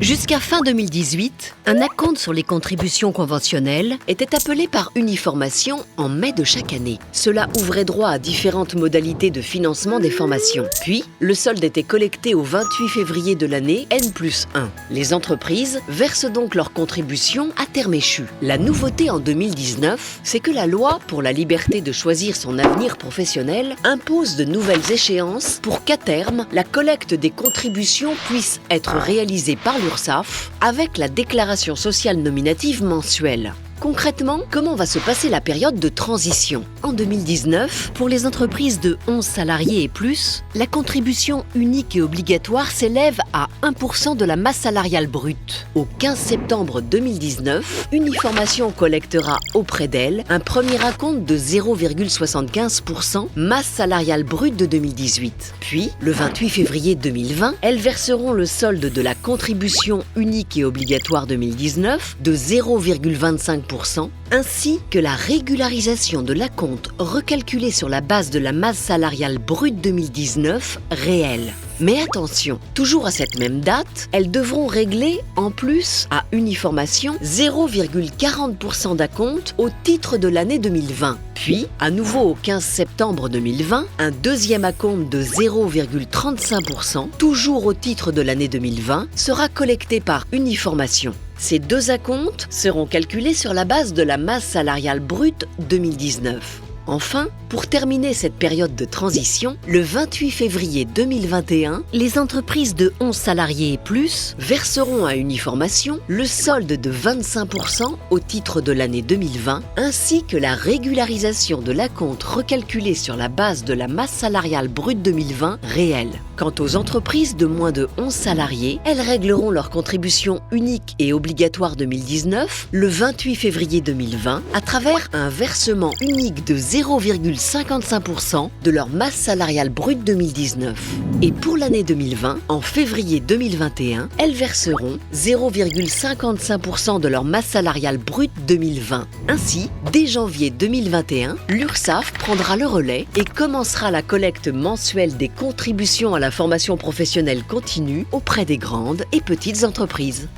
Jusqu'à fin 2018, un acompte sur les contributions conventionnelles était appelé par uniformation en mai de chaque année. Cela ouvrait droit à différentes modalités de financement des formations. Puis, le solde était collecté au 28 février de l'année N+1. Les entreprises versent donc leurs contributions à terme échu. La nouveauté en 2019, c'est que la loi pour la liberté de choisir son avenir professionnel impose de nouvelles échéances pour qu'à terme, la collecte des contributions puisse être réalisée par l'URSSAF avec la déclaration sociale nominative mensuelle. Concrètement, comment va se passer la période de transition? En 2019, pour les entreprises de 11 salariés et plus, la contribution unique et obligatoire s'élève à 1% de la masse salariale brute. Au 15 septembre 2019, Uniformation collectera auprès d'elle un premier acompte de 0,75% masse salariale brute de 2018. Puis, le 28 février 2020, elles verseront le solde de la contribution unique et obligatoire 2019 de 0,25%, ainsi que la régularisation de l'acompte recalculé sur la base de la masse salariale brute 2019 réelle. Mais attention, toujours à cette même date, elles devront régler en plus à Uniformation 0,40% d'acompte au titre de l'année 2020. Puis, à nouveau au 15 septembre 2020, un deuxième acompte de 0,35%, toujours au titre de l'année 2020, sera collecté par Uniformation. Ces deux acomptes seront calculés sur la base de la masse salariale brute 2019. Enfin, pour terminer cette période de transition, le 28 février 2021, les entreprises de 11 salariés et plus verseront à Uniformation le solde de 25% au titre de l'année 2020, ainsi que la régularisation de l'acompte recalculé sur la base de la masse salariale brute 2020 réelle. Quant aux entreprises de moins de 11 salariés, elles régleront leur contribution unique et obligatoire 2019 le 28 février 2020 à travers un versement unique de 0,55% de leur masse salariale brute 2019. Et pour l'année 2020, en février 2021, elles verseront 0,55% de leur masse salariale brute 2020. Ainsi, dès janvier 2021, l'URSSAF prendra le relais et commencera la collecte mensuelle des contributions à la formation professionnelle continue auprès des grandes et petites entreprises.